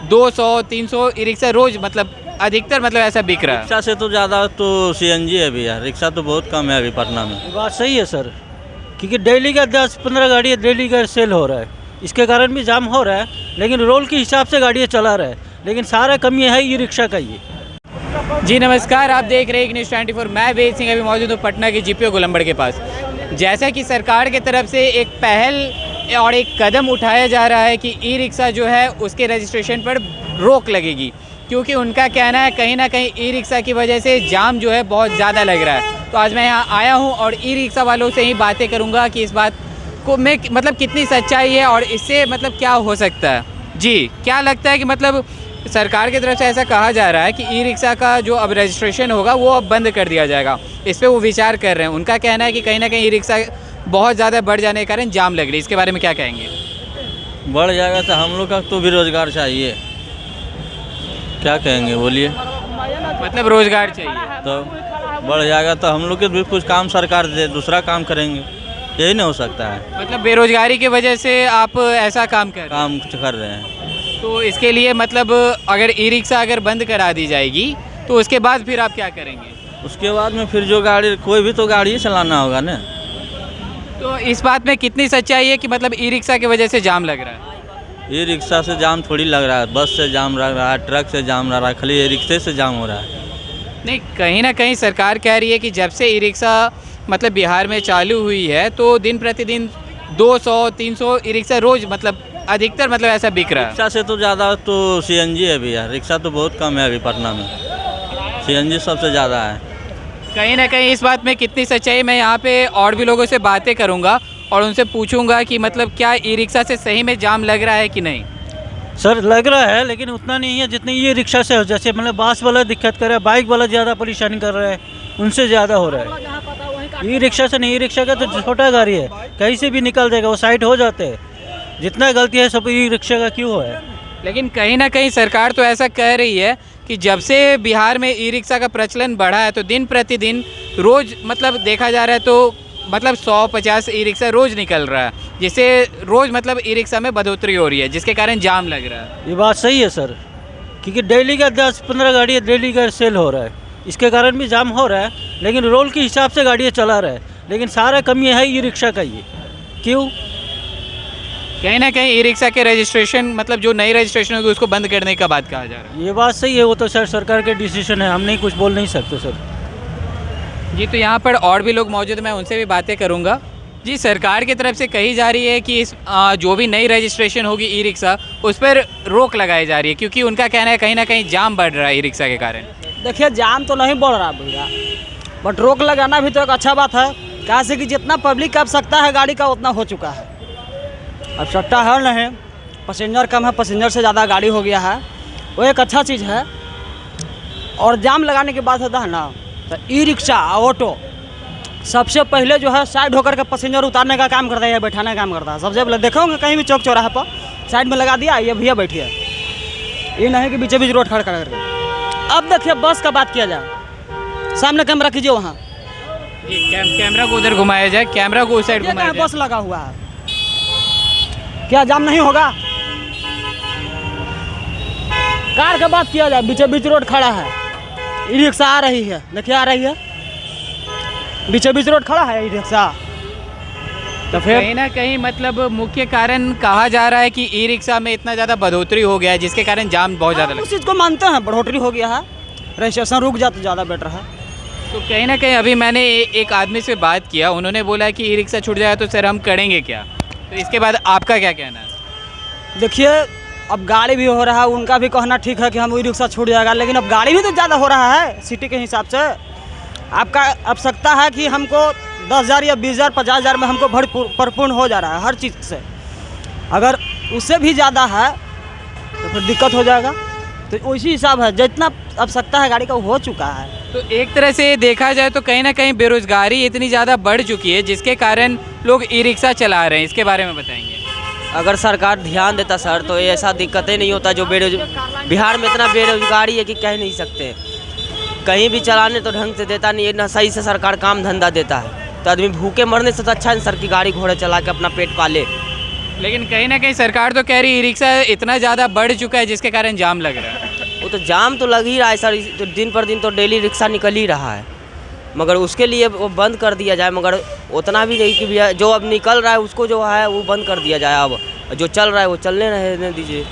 200-300 e rickshaw रोज मतलब अधिकतर मतलब ऐसा बिक रहा है। रिक्शा से तो ज़्यादा तो सीएनजी है भैया, रिक्शा तो बहुत कम है अभी पटना में। बात सही है सर, क्योंकि डेली का 10-15 गाड़ियाँ डेली का सेल हो रहा है, इसके कारण भी जाम हो रहा है, लेकिन रोल के हिसाब से गाड़ियाँ चला रहा है, लेकिन सारा कमी है ई रिक्शा का ही। जी नमस्कार, आप देख रहे हैं न्यूज़ 24। मैं वेद सिंह अभी मौजूद हूँ पटना के जीपीओ गोलंबर के पास। जैसा कि सरकार की तरफ से एक पहल और एक कदम उठाया जा रहा है कि ई रिक्शा जो है उसके रजिस्ट्रेशन पर रोक लगेगी, क्योंकि उनका कहना है कहीं ना कहीं ई रिक्शा की वजह से जाम जो है बहुत ज़्यादा लग रहा है। तो आज मैं यहाँ आया हूँ और ई रिक्शा वालों से ही बातें करूँगा कि इस बात को में मतलब कितनी सच्चाई है और इससे मतलब क्या हो सकता है। जी, क्या लगता है कि मतलब सरकार की तरफ से ऐसा कहा जा रहा है कि ई रिक्शा का जो अब रजिस्ट्रेशन होगा वो अब बंद कर दिया जाएगा, इस पर वो विचार कर रहे हैं। उनका कहना है कि कहीं ना कहीं ई रिक्शा बहुत ज़्यादा बढ़ जाने के कारण जाम लग रही है। इसके बारे में क्या कहेंगे? बढ़ जाएगा तो हम लोग का तो भी रोज़गार चाहिए, क्या कहेंगे बोलिए। मतलब रोज़गार चाहिए तो बढ़ जाएगा तो हम लोग के भी कुछ काम सरकार दे, दूसरा काम करेंगे, यही नहीं हो सकता है। मतलब बेरोजगारी की वजह से आप ऐसा काम कर रहे हैं। तो इसके लिए मतलब अगर ई रिक्शा अगर बंद करा दी जाएगी तो उसके बाद फिर आप क्या करेंगे? उसके बाद में फिर जो गाड़ी, कोई भी तो गाड़ी ही चलाना होगा ना। तो इस बात में कितनी सच्चाई है कि मतलब ई रिक्शा की वजह से जाम लग रहा है? ई रिक्शा से जाम थोड़ी लग रहा है, बस से जाम लग रहा है, ट्रक से जाम लग रहा है, खाली ई रिक्शे से जाम हो रहा है। नहीं, कहीं ना कहीं सरकार कह रही है कि जब से ई रिक्शा मतलब बिहार में चालू हुई है तो दिन प्रतिदिन 200-300 ई रिक्शा रोज मतलब अधिकतर मतलब ऐसा बिक रहा है। रिक्शा से तो ज़्यादा तो सीएनजी है भैया, रिक्शा तो बहुत कम है अभी पटना में, सीएनजी सबसे ज़्यादा है। कहीं ना कहीं इस बात में कितनी सच्चाई, मैं यहाँ पे और भी लोगों से बातें करूँगा और उनसे पूछूंगा कि मतलब क्या ई रिक्शा से सही में जाम लग रहा है कि नहीं। सर लग रहा है, लेकिन उतना नहीं है जितनी ये रिक्शा से हो। जैसे मतलब बस वाला दिक्कत कर रहा है, बाइक वाला ज़्यादा परेशानी कर रहा है, उनसे ज़्यादा हो रहा है। ई रिक्शा से नहीं, ई रिक्शा का तो छोटा गाड़ी है, कहीं से भी निकल जाएगा, वो साइड हो जाते हैं। जितना गलती है सब ई रिक्शा का क्यों है? लेकिन कहीं ना कहीं सरकार तो ऐसा कह रही है कि जब से बिहार में ई रिक्शा का प्रचलन बढ़ा है तो दिन प्रतिदिन रोज़ मतलब देखा जा रहा है तो मतलब 100-50 ई रिक्शा रोज़ निकल रहा है, जिससे रोज़ मतलब ई रिक्शा में बढ़ोतरी हो रही है, जिसके कारण जाम लग रहा है। ये बात सही है सर, क्योंकि डेली का 10-15 गाड़ियाँ डेली का सेल हो रहा है, इसके कारण भी जाम हो रहा है, लेकिन रोल के हिसाब से गाड़ियाँ चला रहा है, लेकिन सारा कमी है ई रिक्शा का ही। क्यों? कहीं ना कहीं ई रिक्शा के रजिस्ट्रेशन मतलब जो नई रजिस्ट्रेशन होगी उसको बंद करने का बात कहा जा रहा है। ये बात सही है, वो तो सर सरकार के डिसीजन है, हम नहीं कुछ बोल नहीं सकते सर। जी, तो यहाँ पर और भी लोग मौजूद हैं, मैं उनसे भी बातें करूँगा। जी, सरकार की तरफ से कही जा रही है कि इस जो भी नई रजिस्ट्रेशन होगी ई रिक्शा उस पर रोक लगाई जा रही है, क्योंकि उनका कहना है कहीं ना कहीं जाम बढ़ रहा है ई रिक्शा के कारण। देखिए, जाम तो नहीं बढ़ रहा भैया, बट रोक लगाना भी तो एक अच्छा बात है, कहाँ से कि जितना पब्लिक अब सकता है गाड़ी का उतना हो चुका है। अब सट्टा है नहीं, पैसेंजर कम है, पैसेंजर से ज़्यादा गाड़ी हो गया है, वो एक अच्छा चीज़ है। और जाम लगाने के बाद होता है ना, तो ई रिक्शा ऑटो सबसे पहले जो है साइड होकर के पैसेंजर उतारने का काम करता है या बैठाने का काम करता है। सबसे पहले देखो कहीं भी चौक चौराहे पर साइड में लगा दिया, ये भैया बैठिए, ये नहीं कि बीचे बीच रोड खड़ा करके। अब देखिए बस का बात किया जाए, सामने कैमरा कीजिए, वहाँ कैमरा को उधर घुमाया जाए, कैमरा को उस साइड घुमाया जाए। बस लगा हुआ है, क्या जाम नहीं होगा? कार का बात किया जाए, बीचे बीच रोड खड़ा है, ई रिक्शा आ रही है, देखिए आ रही है, बीचे बीच रोड खड़ा है ई रिक्शा। तो फिर कहीं ना कहीं मतलब मुख्य कारण कहा जा रहा है कि ई रिक्शा में इतना ज़्यादा बढ़ोतरी हो गया है, जिसके कारण जाम बहुत ज़्यादा उस चीज़ को मानते हैं, बढ़ोतरी हो गया है, रजिस्ट्रेशन रुक जाए तो ज़्यादा बेटर है। तो कहीं ना कहीं अभी मैंने एक आदमी से बात किया, उन्होंने बोला कि ई रिक्शा छूट जाए तो सर हम करेंगे क्या। तो इसके बाद आपका क्या कहना है? देखिए, अब गाड़ी भी हो रहा है, उनका भी कहना ठीक है कि हम ई रिक्शा छूट जाएगा, लेकिन अब गाड़ी भी तो ज़्यादा हो रहा है सिटी के हिसाब से। आपका आवश्यकता है कि हमको 10,000 या 20,000 50,000 में हमको भरपूर्ण हो जा रहा है हर चीज़ से। अगर उससे भी ज़्यादा है तो फिर दिक्कत हो जाएगा। तो उसी हिसाब है, जितना आवश्यकता है गाड़ी का हो चुका है। तो एक तरह से देखा जाए तो कहीं ना कहीं बेरोजगारी इतनी ज़्यादा बढ़ चुकी है, जिसके कारण लोग ई रिक्शा चला रहे हैं। इसके बारे में बताएंगे। अगर सरकार ध्यान देता सर तो ये ऐसा दिक्कतें नहीं होता। जो बिहार में इतना बेरोजगारी है कि कह नहीं सकते, कहीं भी चलाने तो ढंग से देता नहीं है, ना सही से सरकार काम धंधा देता है। तो आदमी भूखे मरने से तो अच्छा है सर की गाड़ी घोड़े चला के अपना पेट पाले। लेकिन कहीं ना कहीं सरकार तो कह रही ई रिक्शा इतना ज़्यादा बढ़ चुका है जिसके कारण जाम लग रहा है। वो तो जाम तो लग ही रहा है सर, तो दिन पर दिन तो डेली रिक्शा निकल ही रहा है, मगर उसके लिए वो बंद कर दिया जाए, मगर उतना भी नहीं कि भैया जो अब निकल रहा है उसको जो है वो बंद कर दिया जाए, अब जो चल रहा है वो चलने रहने दीजिए।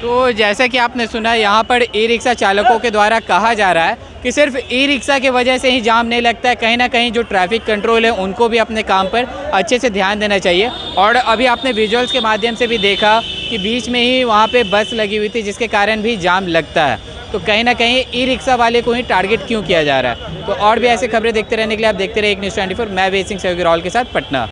तो जैसा कि आपने सुना, यहाँ पर ई रिक्शा चालकों के द्वारा कहा जा रहा है कि सिर्फ ई रिक्शा की वजह से ही जाम नहीं लगता है, कहीं ना कहीं जो ट्रैफिक कंट्रोल है उनको भी अपने काम पर अच्छे से ध्यान देना चाहिए। और अभी आपने विजुअल्स के माध्यम से भी देखा कि बीच में ही वहाँ पे बस लगी हुई थी जिसके कारण भी जाम लगता है। तो कहीं ना कहीं ई रिक्शा वाले को ही टारगेट क्यों किया जा रहा है। तो और भी ऐसे खबरें देखते रहने के लिए आप देखते रहे एक न्यूज़ 24। मैं वेद सिंह सहयोगी राहुल के साथ, पटना।